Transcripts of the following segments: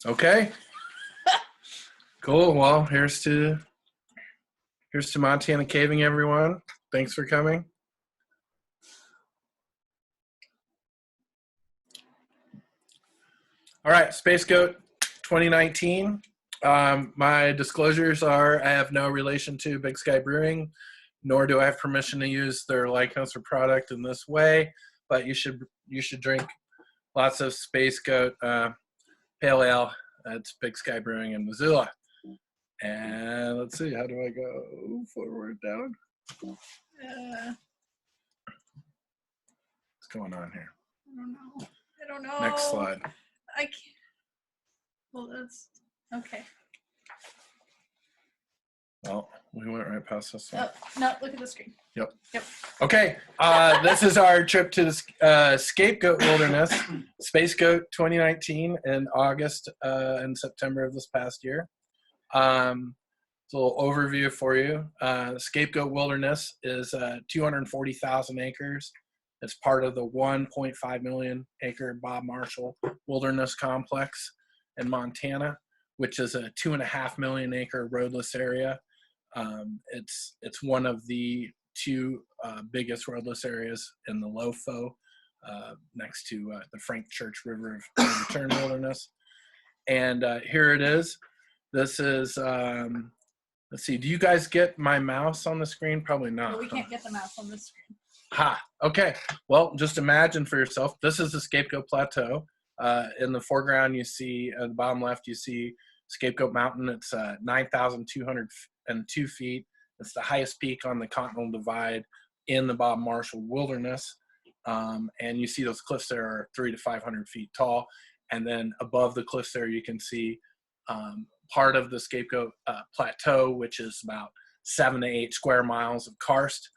Okay. Cool. Well, here's to Montana caving, everyone. Thanks for coming. All right, Spacegoat 2019. My disclosures are I have no relation to Big Sky Brewing, nor do I have permission to use their likeness or product in this way, but you should drink lots of Spacegoat Pale Ale. That's Big Sky Brewing in Missoula. And let's see, how do I go forward, down? What's going on here? I don't know. Next slide. I can't. Well, that's okay. Well, we went right past this one. Oh, no, look at the screen. Yep. Yep. Okay, this is our trip to the Scapegoat Wilderness, Spacegoat 2019 in August and September of this past year. It's a little overview for you. Scapegoat Wilderness is 240,000 acres. It's part of the 1.5 million acre Bob Marshall Wilderness Complex in Montana, which is a 2.5 million acre roadless area. It's one of the two biggest roadless areas in the LoFo, next to the Frank Church River of Return Wilderness. And here it is. This is, let's see, do you guys get my mouse on the screen? Probably not. No, we can't get the mouse on the screen. Ha, okay. Well, just imagine for yourself, this is the Scapegoat Plateau. In the foreground, you see, at the bottom left, you see Scapegoat Mountain. It's 9,202 feet. It's the highest peak on the Continental Divide in the Bob Marshall Wilderness. And you see those cliffs there are 300 to 500 feet tall. And then above the cliffs there, you can see part of the Scapegoat Plateau, which is about 7 to 8 square miles of karst.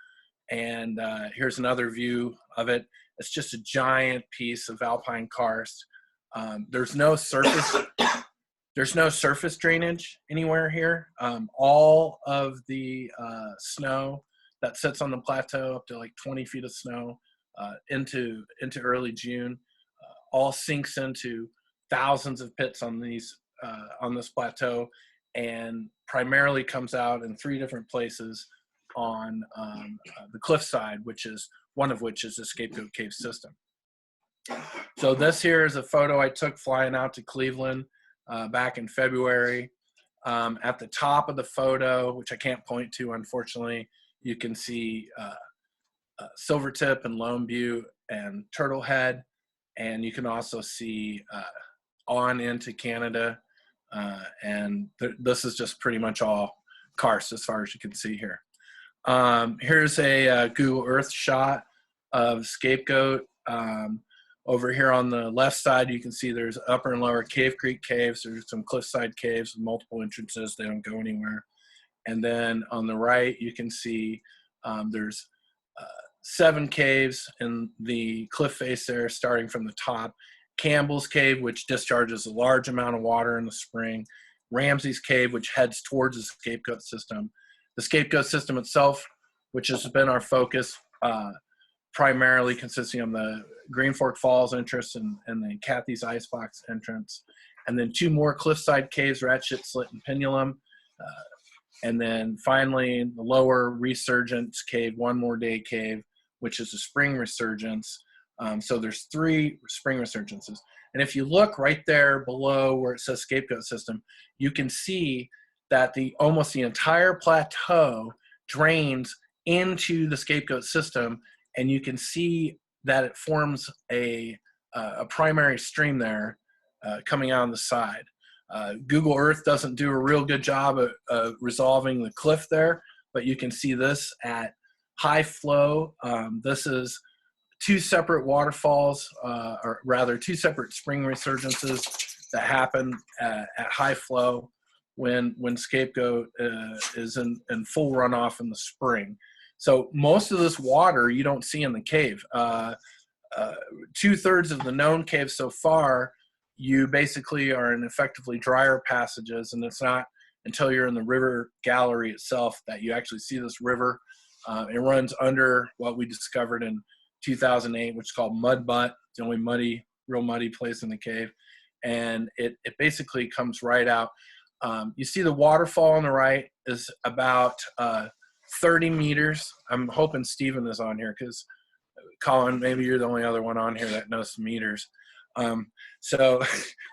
And here's another view of it. It's just a giant piece of alpine karst. There's no surface drainage anywhere here. All of the snow that sits on the plateau, up to like 20 feet of snow into early June, all sinks into thousands of pits on these on this plateau, and primarily comes out in 3 different places on the cliffside, one of which is the Scapegoat Cave system. So this here is a photo I took flying out to Cleveland back in February. At the top of the photo, which I can't point to, unfortunately, you can see Silvertip and Lone Butte and Turtle Head, and you can also see on into Canada, and this is just pretty much all karst as far as you can see here. Here's a Google Earth shot of Scapegoat. Over here on the left side, you can see there's Upper and Lower Cave Creek caves. There's some cliffside caves with multiple entrances. They don't go anywhere. And then on the right, you can see there's 7 caves in the cliff face there, starting from the top. Campbell's Cave, which discharges a large amount of water in the spring. Ramsey's Cave, which heads towards the Scapegoat system. The Scapegoat system itself, which has been our focus, primarily consisting of the Green Fork Falls entrance and the Cathy's Icebox entrance. And then 2 more cliffside caves, Ratchet Slit and Pinulum. And then finally, the lower Resurgence Cave, One More Day Cave, which is a spring resurgence. So there's 3 spring resurgences. And if you look right there below where it says Scapegoat system, you can see that almost the entire plateau drains into the Scapegoat system, and you can see that it forms a primary stream there coming out on the side. Google Earth doesn't do a real good job of resolving the cliff there, but you can see this at high flow. This is 2 separate waterfalls, or rather 2 separate spring resurgences that happen at high flow when Scapegoat is in full runoff in the spring. So most of this water you don't see in the cave. 2/3 of the known caves so far, you basically are in effectively drier passages, and it's not until you're in the river gallery itself that you actually see this river. It runs under what we discovered in 2008, which is called Mud Butt. It's the only real muddy place in the cave. and it basically comes right out. You see the waterfall on the right is about 30 meters. I'm hoping Steven is on here because Colin, maybe you're the only other one on here that knows meters. So,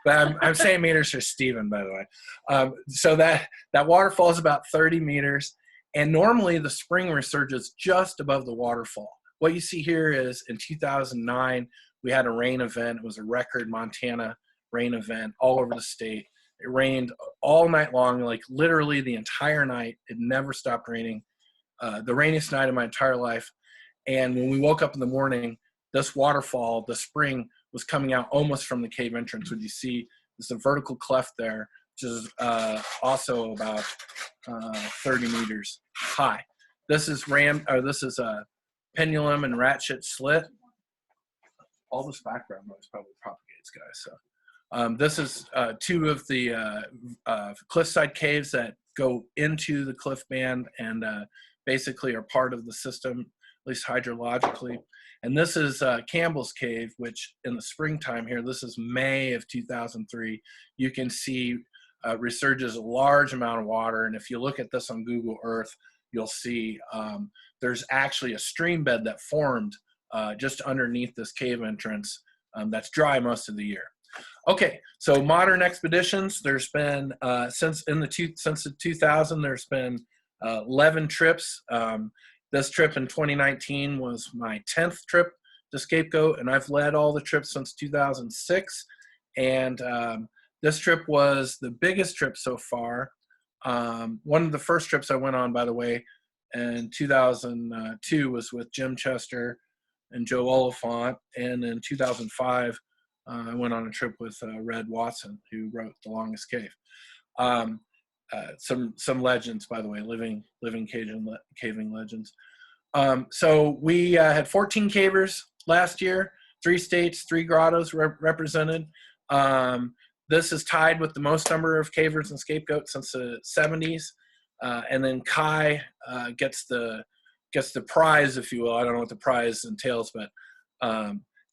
but I'm saying meters for Steven, by the way. So that waterfall is about 30 meters, and normally the spring resurges just above the waterfall. What you see here is in 2009, we had a rain event. It was a record Montana rain event all over the state. It rained all night long, like literally the entire night. It never stopped raining. The rainiest night of my entire life. And when we woke up in the morning, this waterfall, the spring, was coming out almost from the cave entrance. What you see is a vertical cleft there, which is also about 30 meters high. This is a pendulum and ratchet slit. All this background noise probably propagates, guys. So this is two of the cliffside caves that go into the cliff band and basically are part of the system, at least hydrologically. And this is Campbell's Cave, which in the springtime here, this is May of 2003, you can see resurges a large amount of water. And if you look at this on Google Earth, you'll see there's actually a stream bed that formed just underneath this cave entrance that's dry most of the year. Okay, so modern expeditions, there's been, since the 2000, there's been 11 trips. This trip in 2019 was my 10th trip to Scapegoat, and I've led all the trips since 2006. And this trip was the biggest trip so far. One of the first trips I went on, by the way, in 2002 was with Jim Chester and Joe Oliphant. And in 2005, I went on a trip with Red Watson, who wrote The Longest Cave. Some legends, by the way, living caving legends. So we had 14 cavers last year, 3 states, 3 grottos represented. This is tied with the most number of cavers in Scapegoat since the 70s. And then Kai gets the prize, if you will. I don't know what the prize entails, but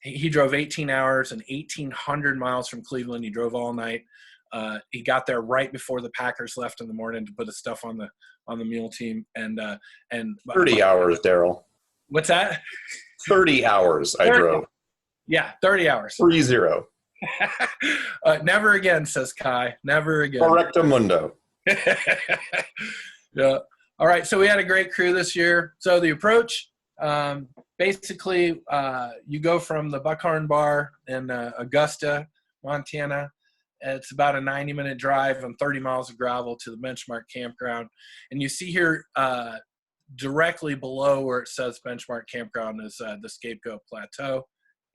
he drove 18 hours and 1,800 miles from Cleveland. He drove all night. He got there right before the Packers left in the morning to put his stuff on the mule team. And 30 hours, Daryl. What's that? 30 hours I drove. Yeah, 30 hours. 3-0. Never again, says Kai. Never again. Correcto mundo. Yeah. All right. So we had a great crew this year. So the approach, basically, you go from the Buckhorn Bar in Augusta, Montana. It's about a 90-minute drive and 30 miles of gravel to the Benchmark Campground. And you see here directly below where it says Benchmark Campground is the Scapegoat Plateau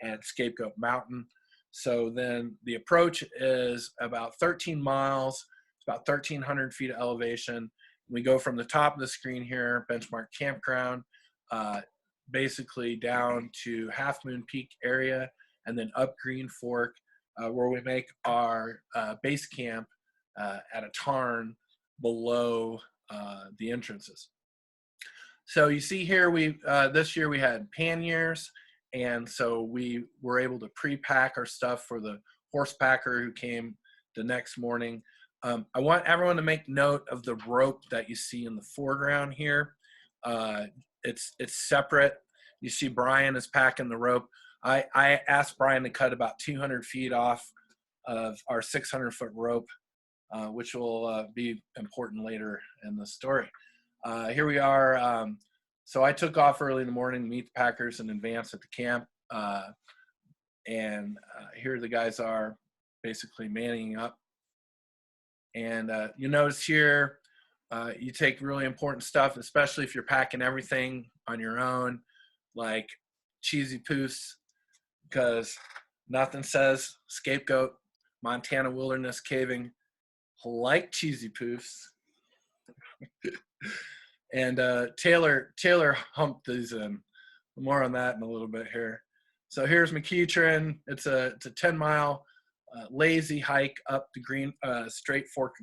and Scapegoat Mountain. So then the approach is about 13 miles. It's about 1,300 feet of elevation. We go from the top of the screen here, Benchmark Campground, basically down to Half Moon Peak area, and then up Green Fork, where we make our base camp at a tarn below the entrances. So you see here, this year we had panniers, and so we were able to pre-pack our stuff for the horse packer who came the next morning. I want everyone to make note of the rope that you see in the foreground here. It's separate. You see Brian is packing the rope. I asked Brian to cut about 200 feet off of our 600-foot rope, which will be important later in the story. Here we are. So I took off early in the morning to meet the packers in advance at the camp. And here the guys are basically manning up. And you notice here, you take really important stuff, especially if you're packing everything on your own, like cheesy poofs, because nothing says Scapegoat, Montana wilderness caving like cheesy poofs. And Taylor humped these in. More on that in a little bit here. So here's McEachern. It's a 10-mile lazy hike up the Green Fork.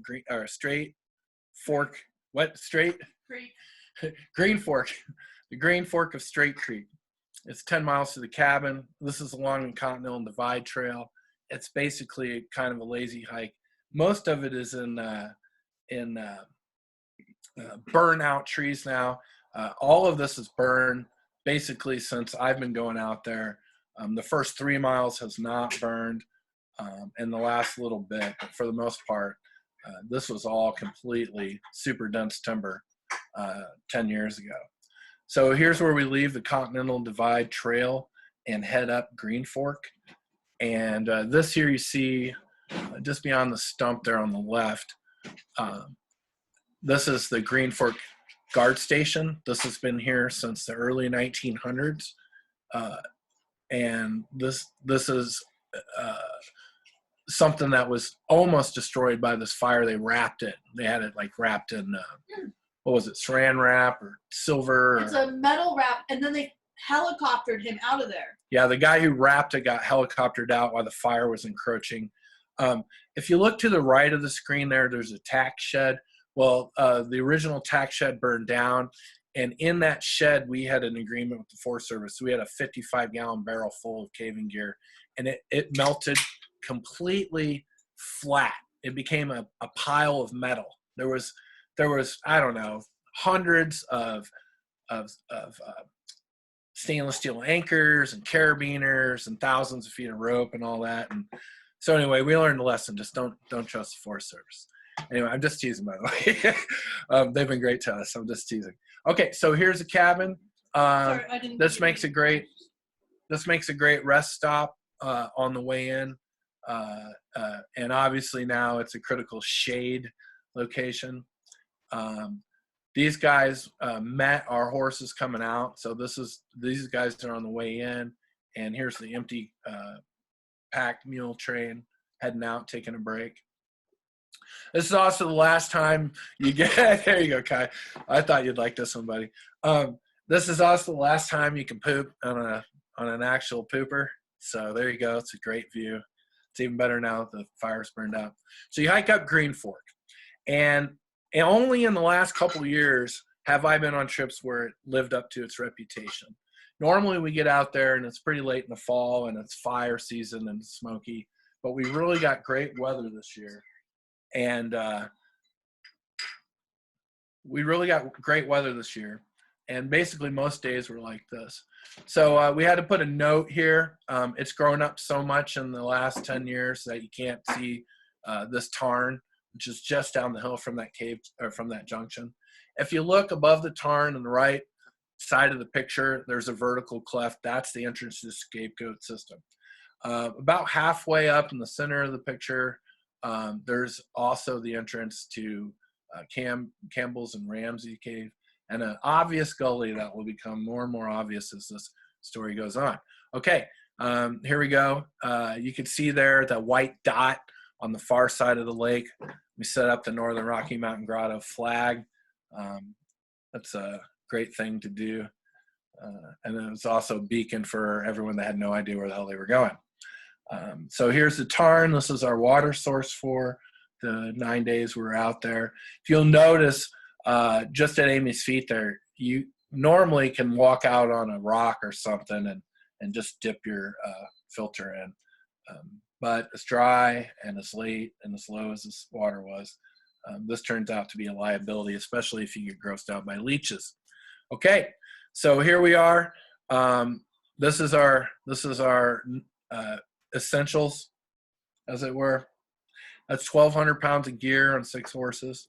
The Green Fork of Straight Creek. It's 10 miles to the cabin. This is along the Continental Divide Trail. it's basically kind of a lazy hike. Most of it is in burnout trees now. All of this is burned basically since I've been going out there. The first 3 miles has not burned, and the last little bit, but for the most part, this was all completely super dense timber 10 years ago. So here's where we leave the Continental Divide Trail and head up Green Fork. And this here you see just beyond the stump there on the left. This is the Green Fork Guard Station. This has been here since the early 1900s. And this is something that was almost destroyed by this fire. They wrapped it. They had it like wrapped in, what was it, saran wrap or silver? It's a metal wrap, and then they helicoptered him out of there. Yeah, the guy who wrapped it got helicoptered out while the fire was encroaching. If you look to the right of the screen there, there's a tack shed. Well, the original tack shed burned down, and in that shed, we had an agreement with the Forest Service. So we had a 55-gallon barrel full of caving gear, and it melted completely flat. It became a pile of metal. There was I don't know, hundreds of stainless steel anchors and carabiners and thousands of feet of rope and all that. And so anyway, we learned a lesson. Just don't trust the Forest Service. Anyway, I'm just teasing, by the way. They've been great to us. I'm just teasing. Okay, so here's a cabin. Sorry, I didn't This makes a great rest stop on the way in. And obviously now it's a critical shade location. These guys met our horses coming out. So these guys are on the way in, and here's the empty packed mule train heading out, taking a break. This is also the last time you get, there you go, Kai. I thought you'd like this one, buddy. This is also the last time you can poop on an actual pooper. So there you go. It's a great view. It's even better now that the fire's burned out. So you hike up Green Fork, and only in the last couple of years have I been on trips where it lived up to its reputation. Normally we get out there and it's pretty late in the fall and it's fire season and it's smoky, but we really got great weather this year. And we really got great weather this year. And basically most days were like this. So we had to put a note here. It's grown up so much in the last 10 years that you can't see this tarn, which is just down the hill from that cave, or from that junction. If you look above the tarn on the right side of the picture, there's a vertical cleft. That's the entrance to the Scapegoat system. About halfway up in the center of the picture, there's also the entrance to Campbell's and Ramsey Cave, and an obvious gully that will become more and more obvious as this story goes on. Okay, here we go. You can see there the white dot on the far side of the lake. We set up the Northern Rocky Mountain Grotto flag. That's a great thing to do. And it was also a beacon for everyone that had no idea where the hell they were going. So here's the tarn. This is our water source for the 9 days we were out there. If you'll notice, just at Amy's feet there, you normally can walk out on a rock or something and just dip your filter in. But it's dry and it's late and as low as this water was. This turns out to be a liability, especially if you get grossed out by leeches. Okay, so here we are. This is our essentials, as it were. That's 1,200 pounds of gear on 6 horses,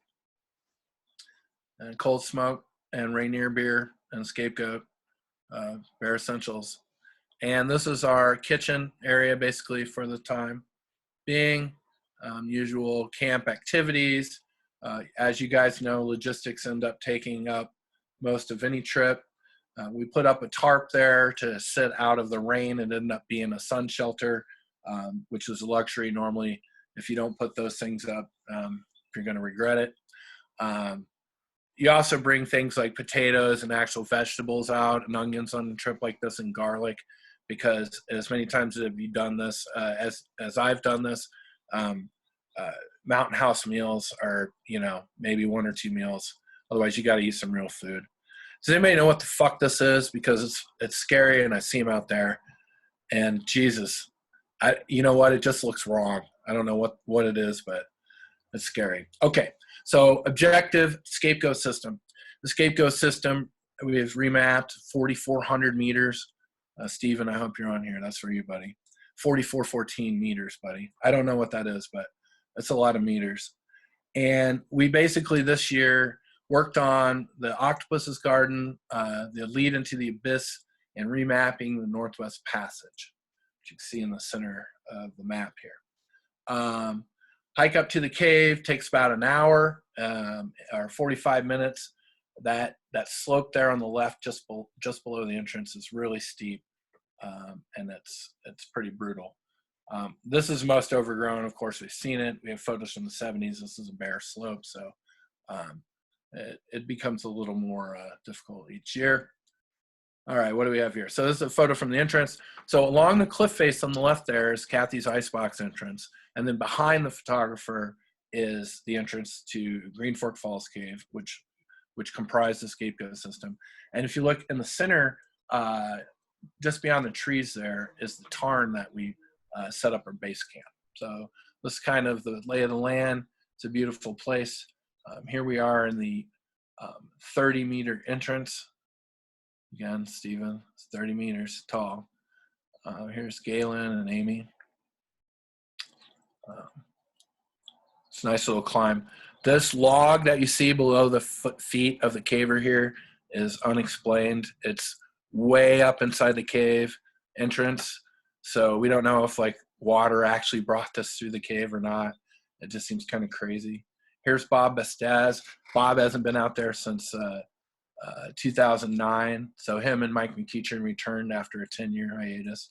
and cold smoke and Rainier beer and Scapegoat, bare essentials. And this is our kitchen area, basically, for the time being. Usual camp activities. As you guys know, logistics end up taking up most of any trip. We put up a tarp there to sit out of the rain and end up being a sun shelter, which is a luxury. Normally, if you don't put those things up, you're going to regret it. You also bring things like potatoes and actual vegetables out and onions on a trip like this, and garlic, because as many times as you done this, as I've done this, mountain house meals are, maybe 1 or 2 meals. Otherwise, you got to eat some real food. Does anybody know what the fuck this is? Because it's scary, and I see them out there, and Jesus, You know what? It just looks wrong. I don't know what it is, but it's scary. Okay, so objective scapegoat system. The scapegoat system, we have remapped 4,400 meters. Steven, I hope you're on here. That's for you, buddy. 4,414 meters, buddy. I don't know what that is, but it's a lot of meters. And we basically this year worked on the Octopus's Garden, the lead into the abyss, and remapping the Northwest Passage, which you can see in the center of the map here. Hike up to the cave takes about an hour or 45 minutes. That slope there on the left, just below the entrance, is really steep, and it's pretty brutal. This is most overgrown. Of course, we've seen it. We have photos from the 70s. This is a bare slope, so it becomes a little more difficult each year. All right, what do we have here? So this is a photo from the entrance. So along the cliff face on the left there is Kathy's Icebox entrance, and then behind the photographer is the entrance to Green Fork Falls Cave, which comprised the scapegoat system. And if you look in the center, just beyond the trees there is the tarn that we set up our base camp. So this is kind of the lay of the land. It's a beautiful place. Here we are in the 30-meter entrance. Again, Stephen, it's 30 meters tall. Here's Galen and Amy. It's a nice little climb. This log that you see below the feet of the caver here is unexplained. It's way up inside the cave entrance. So we don't know if like water actually brought this through the cave or not. It just seems kind of crazy. Here's Bob Bestaz. Bob hasn't been out there since 2009. So him and Mike McEachern returned after a 10-year hiatus.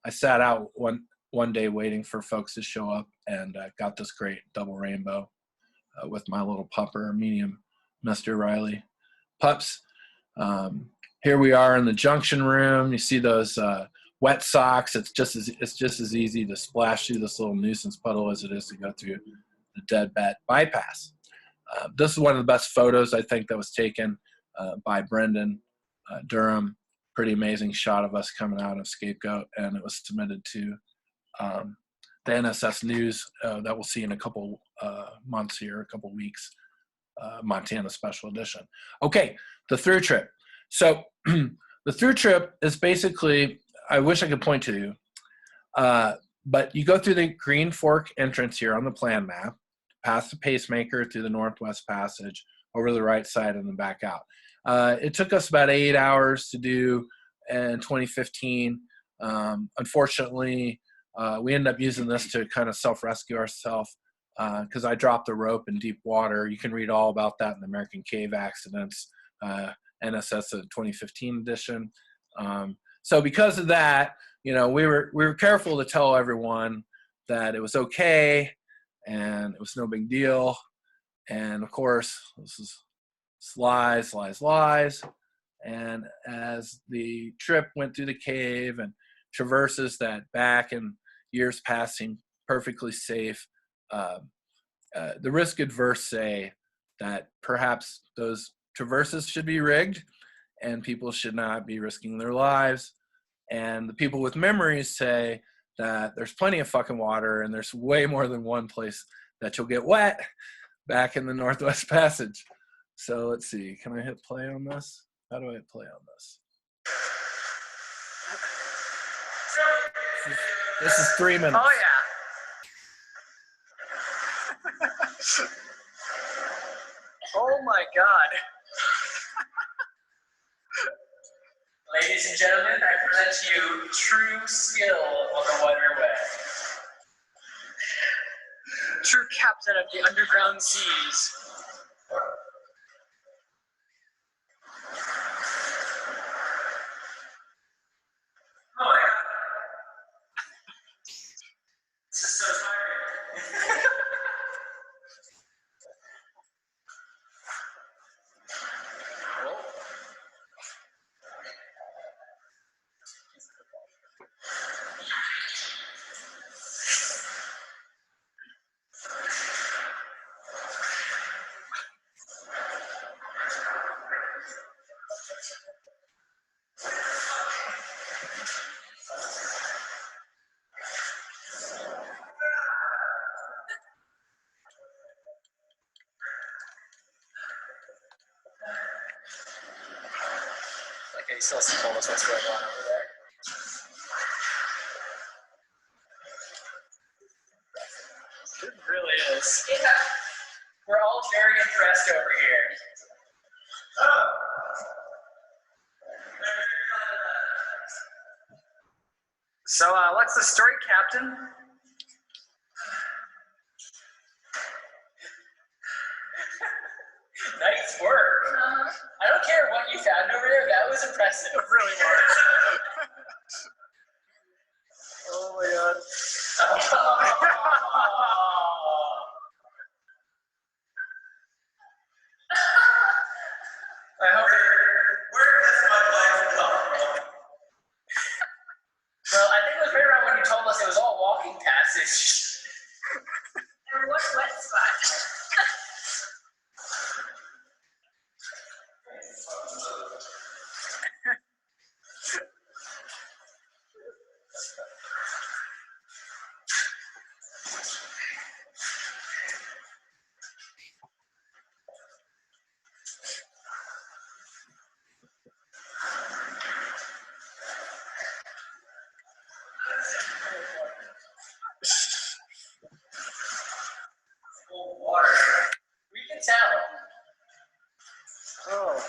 I sat out one day waiting for folks to show up and got this great double rainbow with my little pupper, medium Mr. Riley pups. Here we are in the junction room. You see those wet socks. It's just as easy to splash through this little nuisance puddle as it is to go through the dead bat bypass. This is one of the best photos I think that was taken by Brendan Durham. Pretty amazing shot of us coming out of Scapegoat, and it was submitted to the NSS News that we'll see in a couple months here, a couple weeks, Montana Special Edition. Okay, the through trip. So the through trip is basically, I wish I could point to you, but you go through the Green Fork entrance here on the plan map, past the pacemaker through the Northwest Passage, over the right side and then back out. It took us about 8 hours to do in 2015. Unfortunately, we ended up using this to kind of self-rescue ourselves because I dropped the rope in deep water. You can read all about that in the American Cave Accidents, NSS 2015 edition. So because of that, you know, we were careful to tell everyone that it was okay and it was no big deal. And of course, this is lies. And as the trip went through the cave and traverses that back in years past seemed perfectly safe, the risk adverse say that perhaps those traverses should be rigged and people should not be risking their lives. And the people with memories say that there's plenty of fucking water and there's way more than one place that you'll get wet back in the Northwest Passage. So let's see, can I hit play on this? How do I hit play on this? This is 3 minutes. Oh, yeah. Oh, my God. Ladies and gentlemen, I present to you true skill on the waterway. True captain of the underground seas. Oh, my God. This is so tiring. still told us what's going on over there. It really is. Yeah. We're all very impressed over here. So, what's the story, Captain? Nice work. I don't care what you found over there. That was impressive. It really was. Oh my god. I hope where does my life come from? Well, I think it was right around when you told us it was all walking passage. And what wet spot? Water. We can tell. Oh.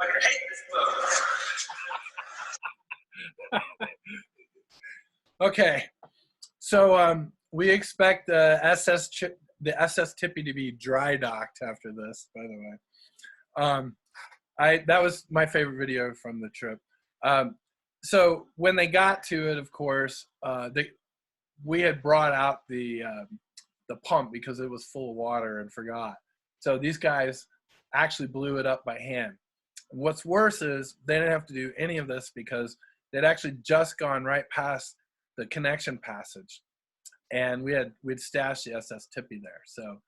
I hate this boat. Okay, so we expect the SS Tippy to be dry docked after this. By the way, that was my favorite video from the trip. So when they got to it, of course, we had brought out the pump because it was full of water and forgot. So these guys actually blew it up by hand. What's worse is they didn't have to do any of this because they'd actually just gone right past the connection passage, and we'd stashed the SS Tippy there. So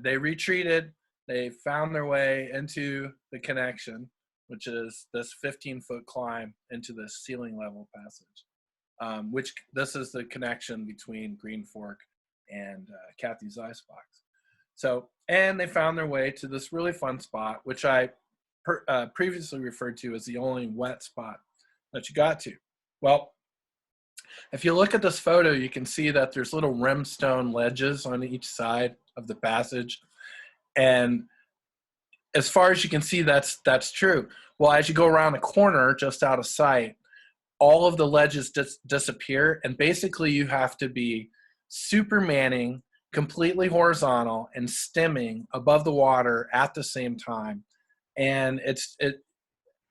they retreated. They found their way into the connection, which is this 15-foot climb into the ceiling level passage. Which this is the connection between Green Fork and Kathy's Icebox. So, and they found their way to this really fun spot, which I previously referred to as the only wet spot that you got to. Well, if you look at this photo, you can see that there's little rimstone ledges on each side of the passage. And as far as you can see, that's true. Well, as you go around the corner, just out of sight, all of the ledges disappear. And basically you have to be supermanning, completely horizontal and stemming above the water at the same time. And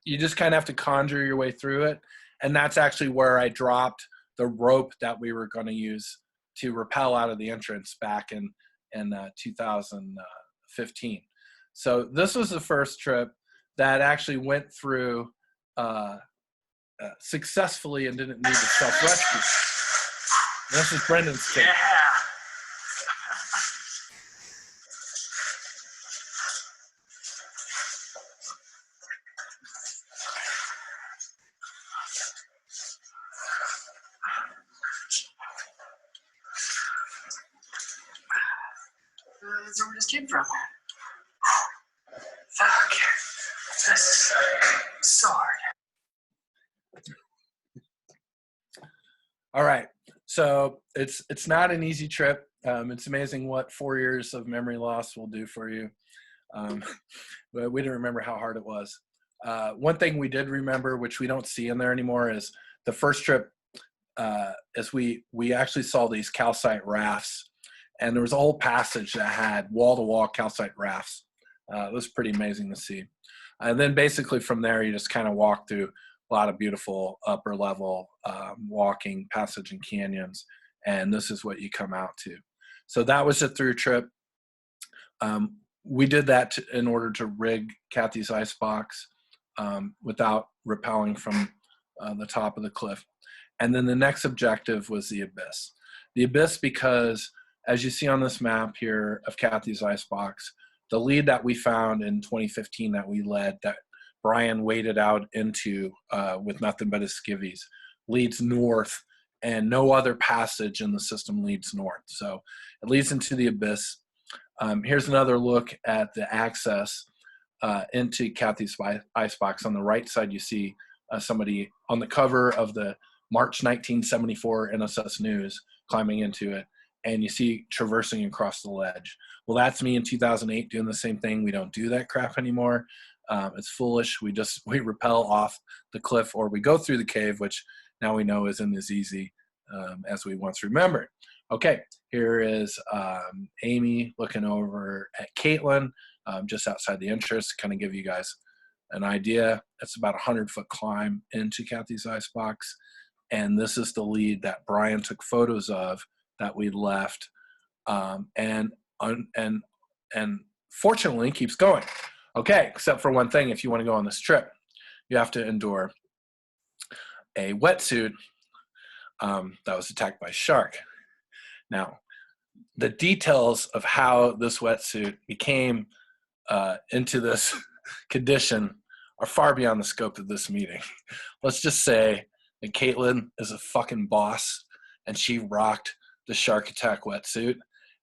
you just kind of have to conjure your way through it. And that's actually where I dropped the rope that we were going to use to rappel out of the entrance back in 2015. So this was the first trip that actually went through successfully and didn't need to self-rescue. This is Brendan's case. Yeah. That's where we just came from. Fuck. This is so hard. All right, so it's not an easy trip. It's amazing what 4 years of memory loss will do for you. But we didn't remember how hard it was. One thing we did remember, which we don't see in there anymore, is the first trip. As we actually saw these calcite rafts, and there was a whole passage that had wall-to-wall calcite rafts. It was pretty amazing to see. And then basically from there, you just kind of walk through a lot of beautiful upper level walking passage and canyons. And this is what you come out to. So that was a through trip. We did that in order to rig Kathy's Icebox without rappelling from the top of the cliff. And then the next objective was the Abyss. The Abyss because, as you see on this map here of Kathy's Icebox, the lead that we found in 2015 that we led, that Brian waded out into with nothing but his skivvies, leads north, and no other passage in the system leads north. So it leads into the abyss. Here's another look at the access into Kathy's icebox. On the right side, you see somebody on the cover of the March 1974 NSS News climbing into it, and you see traversing across the ledge. Well, that's me in 2008 doing the same thing. We don't do that crap anymore. It's foolish. We rappel off the cliff, or we go through the cave, which now we know isn't as easy as we once remembered. Okay, here is Amy looking over at Caitlin just outside the entrance, kind of give you guys an idea. It's about a 100-foot climb into Kathy's icebox, and this is the lead that Brian took photos of that we left, and fortunately keeps going. Okay, except for one thing: if you want to go on this trip, you have to endure a wetsuit that was attacked by a shark. Now, the details of how this wetsuit became into this condition are far beyond the scope of this meeting. Let's just say that Caitlin is a fucking boss, and she rocked the shark attack wetsuit,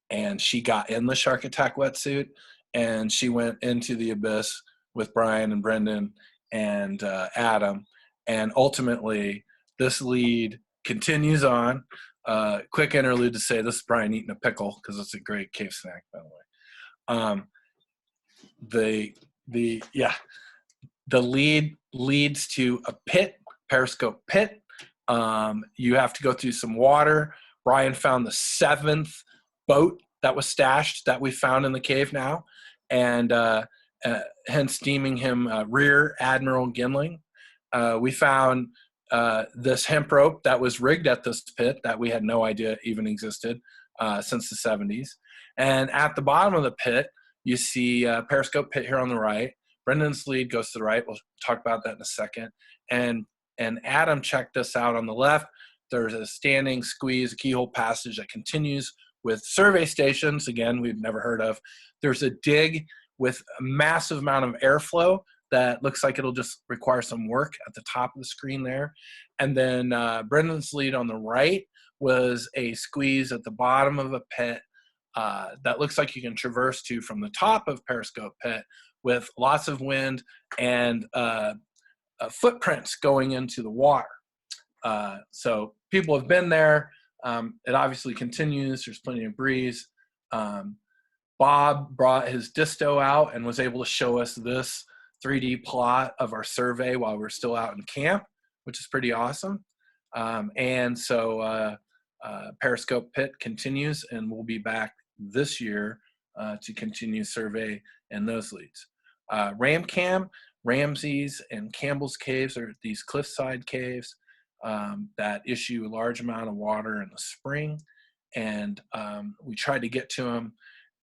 and she got in the shark attack wetsuit, and she went into the abyss with Brian and Brendan and Adam, and ultimately this lead continues on. Quick interlude to say this is Brian eating a pickle because it's a great cave snack, by the way. The lead leads to a pit, Periscope pit. You have to go through some water. Brian found the 7th boat that was stashed that we found in the cave now, and hence deeming him Rear Admiral Gimling. We found this hemp rope that was rigged at this pit that we had no idea even existed since the 70s. And at the bottom of the pit, you see Periscope pit here on the right. Brendan's lead goes to the right. We'll talk about that in a second. And Adam checked us out on the left. There's a standing squeeze, a keyhole passage that continues with survey stations, again, we've never heard of. There's a dig with a massive amount of airflow that looks like it'll just require some work at the top of the screen there. And then Brendan's lead on the right was a squeeze at the bottom of a pit that looks like you can traverse to from the top of Periscope pit with lots of wind and footprints going into the water. So people have been there. It obviously continues. There's plenty of breeze. Bob brought his disto out and was able to show us this 3D plot of our survey while we're still out in camp, which is pretty awesome. And so Periscope Pit continues, and we'll be back this year to continue survey and those leads. Ramcam, Ramsey's, and Campbell's Caves are these cliffside caves that issue a large amount of water in the spring. And we tried to get to them,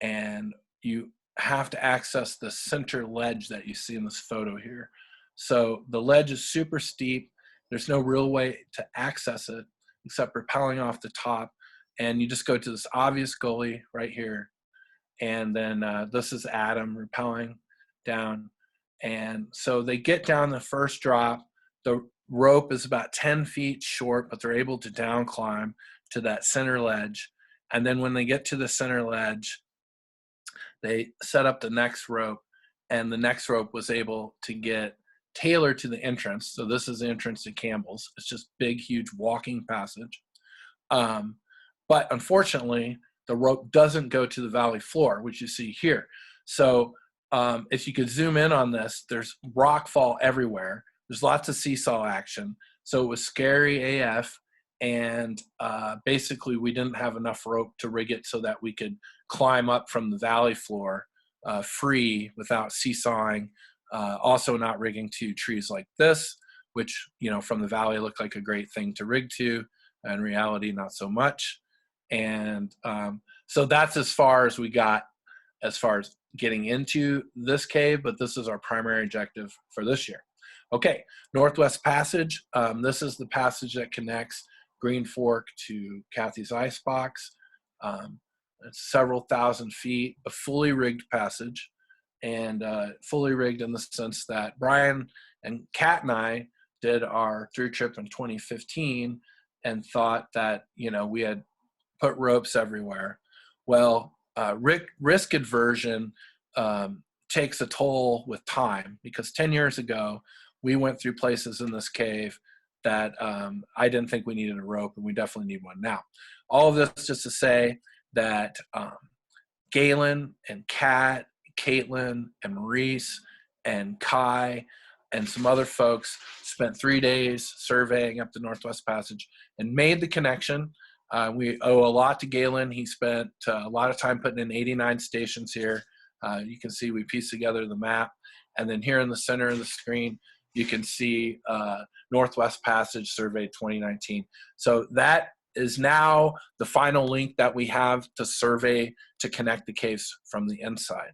and you have to access the center ledge that you see in this photo here. So the ledge is super steep. There's no real way to access it except rappelling off the top. And you just go to this obvious gully right here. And then this is Adam rappelling down. And so they get down the first drop. The rope is about 10 feet short, but they're able to down climb to that center ledge. And then when they get to the center ledge, they set up the next rope, and the next rope was able to get tailored to the entrance. So this is the entrance to Campbell's. It's just big, huge walking passage. But unfortunately, the rope doesn't go to the valley floor, which you see here. So if you could zoom in on this, there's rock fall everywhere. There's lots of seesaw action. So it was scary AF. And basically, we didn't have enough rope to rig it so that we could climb up from the valley floor free without seesawing. Also not rigging to trees like this, which, you know, from the valley looked like a great thing to rig to. In reality, not so much. And so that's as far as we got as far as getting into this cave, but this is our primary objective for this year. Okay, Northwest Passage. This is the passage that connects Green Fork to Kathy's Icebox. It's several thousand feet, a fully rigged passage, and fully rigged in the sense that Brian and Kat and I did our through trip in 2015 and thought that, we had put ropes everywhere. Well, risk aversion takes a toll with time, because 10 years ago, we went through places in this cave that I didn't think we needed a rope, and we definitely need one now. All of this just to say that Galen and Kat, Caitlin and Maurice and Kai and some other folks spent 3 days surveying up the Northwest Passage and made the connection. We owe a lot to Galen. He spent a lot of time putting in 89 stations here. You can see we pieced together the map. And then here in the center of the screen, you can see Northwest Passage Survey 2019. So that is now the final link that we have to survey to connect the caves from the inside.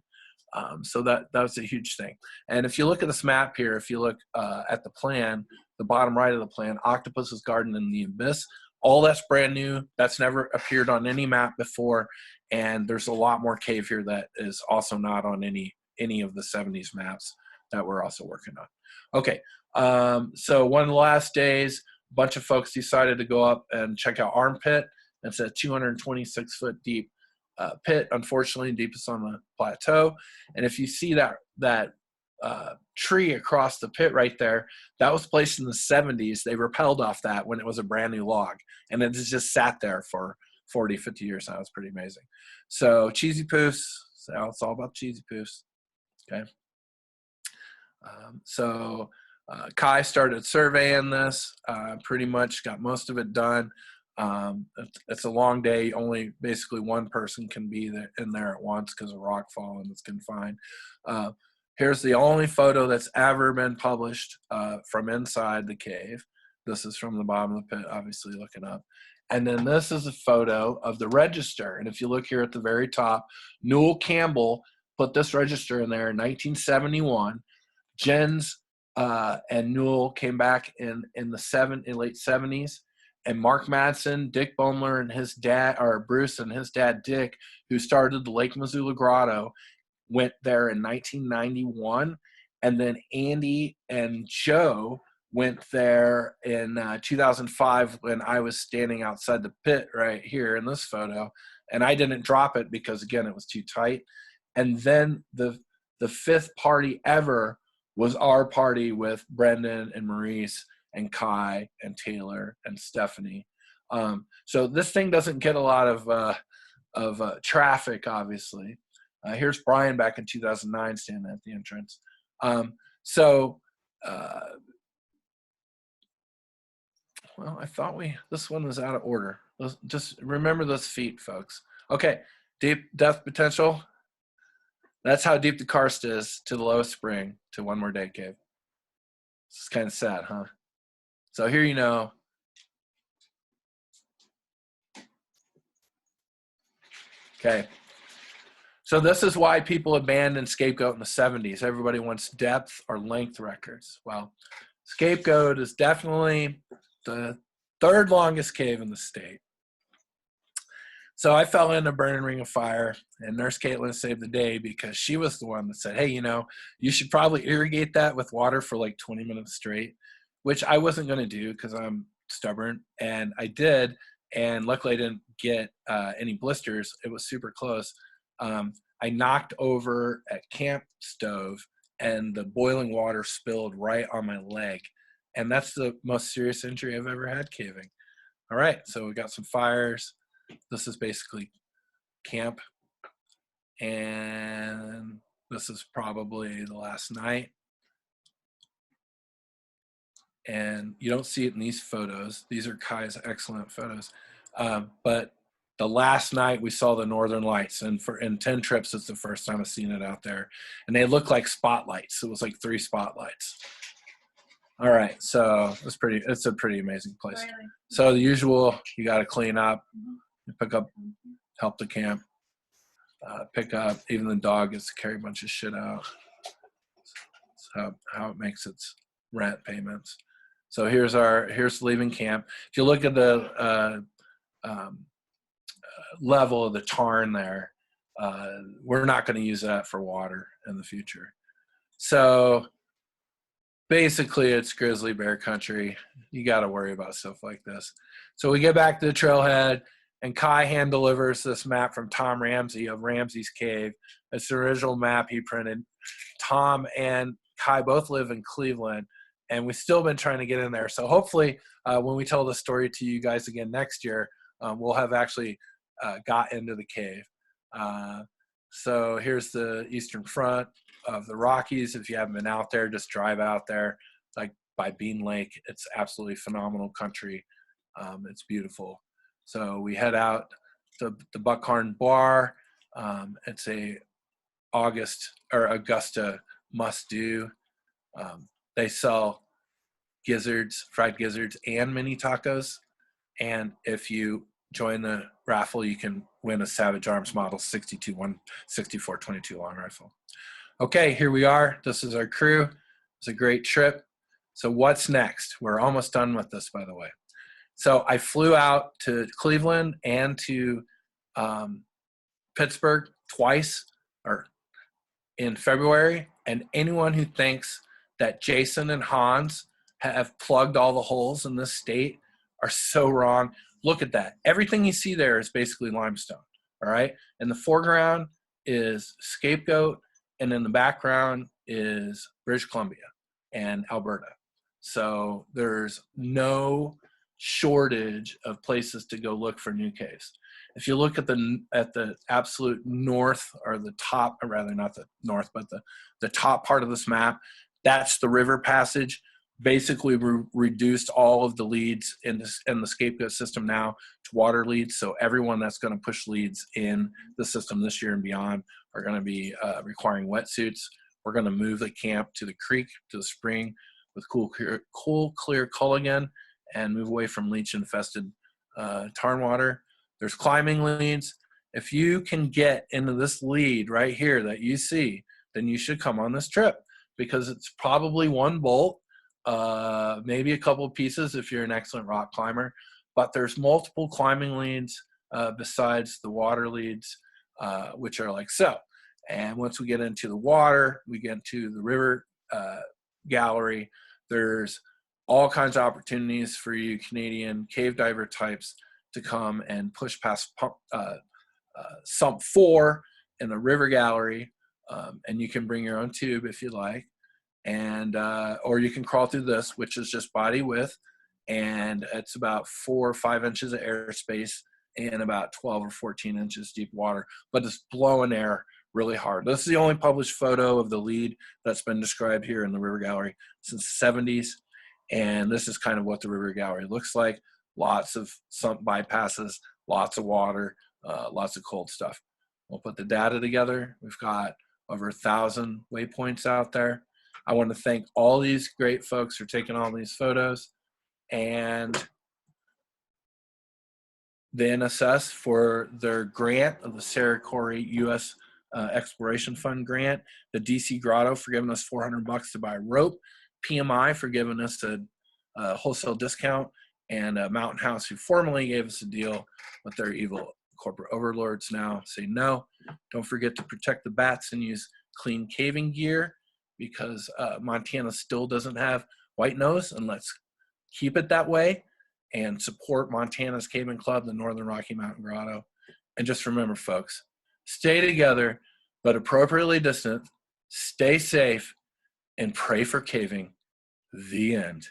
So that was a huge thing. And if you look at this map here, if you look at the plan, the bottom right of the plan, Octopus's Garden in the Abyss, all that's brand new. That's never appeared on any map before. And there's a lot more cave here that is also not on any of the 70s maps that we're also working on. Okay, so one of the last days, a bunch of folks decided to go up and check out Armpit. It's a 226-foot deep pit, unfortunately, deepest on the plateau. And if you see that tree across the pit right there, that was placed in the 70s. They rappelled off that when it was a brand new log, and it just sat there for 40, 50 years. That was pretty amazing. So Cheesy Poofs, so it's all about Cheesy Poofs. Okay. Kai started surveying this, pretty much got most of it done. It's a long day. Only basically one person can be in there at once because of rockfall, and it's confined. Here's the only photo that's ever been published from inside the cave. This is from the bottom of the pit, obviously looking up. And then this is a photo of the register. And if you look here at the very top, Newell Campbell put this register in there in 1971. Jens and Newell came back in late 70s. And Mark Madsen, Dick Baumler, and his dad, or Bruce and his dad Dick, who started the Lake Missoula Grotto, went there in 1991. And then Andy and Joe went there in 2005 when I was standing outside the pit right here in this photo. And I didn't drop it because, again, it was too tight. And then the fifth party ever was our party with Brendan and Maurice and Kai and Taylor and Stephanie. So this thing doesn't get a lot of traffic, obviously. Here's Brian back in 2009 standing at the entrance. Well, I thought this one was out of order. Just remember those feet, folks. Okay, deep depth potential. That's how deep the karst is to the lowest spring to One More Day Cave. It's kind of sad, huh? So here you know. Okay. So this is why people abandoned Scapegoat in the 70s. Everybody wants depth or length records. Well, Scapegoat is definitely the third longest cave in the state. So I fell in a burning ring of fire, and Nurse Caitlin saved the day because she was the one that said, hey, you should probably irrigate that with water for like 20 minutes straight, which I wasn't going to do because I'm stubborn. And I did. And luckily I didn't get any blisters. It was super close. I knocked over a camp stove, and the boiling water spilled right on my leg. And that's the most serious injury I've ever had caving. All right, so we got some fires. This is basically camp. And this is probably the last night. And you don't see it in these photos. These are Kai's excellent photos. But the last night we saw the Northern Lights, and in 10 trips, it's the first time I've seen it out there. And they look like spotlights. It was like 3 spotlights. All right, so it's a pretty amazing place. So the usual, you got to clean up, you pick up, help the camp, pick up. Even the dog gets to carry a bunch of shit out. That's how it makes its rent payments. So here's leaving camp. If you look at the level of the tarn there, we're not going to use that for water in the future. So basically it's grizzly bear country. You got to worry about stuff like this. So we get back to the trailhead, and Kai hand delivers this map from Tom Ramsey of Ramsey's Cave. It's the original map he printed. Tom and Kai both live in Cleveland, and we've still been trying to get in there. So hopefully when we tell the story to you guys again next year, we'll have actually got into the cave. So here's the eastern front of the Rockies. If you haven't been out there, just drive out there, like by Bean Lake. It's absolutely phenomenal country. It's beautiful. So we head out to the Buckhorn Bar. It's a Augusta must-do. They sell gizzards, fried gizzards, and mini tacos. And if you join the raffle, you can win a Savage Arms Model 64-22 long rifle. Okay, here we are. This is our crew. It's a great trip. So what's next? We're almost done with this, by the way. So I flew out to Cleveland and to Pittsburgh twice or in February. And anyone who thinks that Jason and Hans have plugged all the holes in this state are so wrong. Look at that. Everything you see there is basically limestone, all right? In the foreground is Scapegoat, and in the background is British Columbia and Alberta. So there's no shortage of places to go look for new caves. If you look at the absolute north, or the top, or rather not the north, but the top part of this map, that's the river passage. Basically reduced all of the leads in the Scapegoat system now to water leads. So everyone that's going to push leads in the system this year and beyond are going to be requiring wetsuits. We're going to move the camp to the creek, to the spring with cool, clear Culligan, and move away from leech-infested tarn water. There's climbing leads. If you can get into this lead right here that you see, then you should come on this trip, because it's probably one bolt, maybe a couple of pieces if you're an excellent rock climber, but there's multiple climbing leads besides the water leads, which are like so. And once we get into the water, we get into the river gallery. There's all kinds of opportunities for you Canadian cave diver types to come and push past sump 4 in the river gallery, and you can bring your own tube if you like. And or you can crawl through this, which is just body width, and it's about 4 or 5 inches of airspace and about 12 or 14 inches deep water, but it's blowing air really hard. This is the only published photo of the lead that's been described here in the river gallery since the 70s, and this is kind of what the river gallery looks like. Lots of sump bypasses, lots of water, lots of cold stuff. We'll put the data together. We've got over 1,000 waypoints out there. I want to thank all these great folks for taking all these photos, and the NSS for their grant of the Sarah Corey U.S. Exploration Fund grant, the DC Grotto for giving us $400 to buy rope, PMI for giving us a wholesale discount, and Mountain House, who formerly gave us a deal, but they're evil corporate overlords now say no. Don't forget to protect the bats and use clean caving gear, because Montana still doesn't have white nose, and let's keep it that way and support Montana's Caving Club, the Northern Rocky Mountain Grotto. And just remember, folks, stay together, but appropriately distant, stay safe, and pray for caving. The end.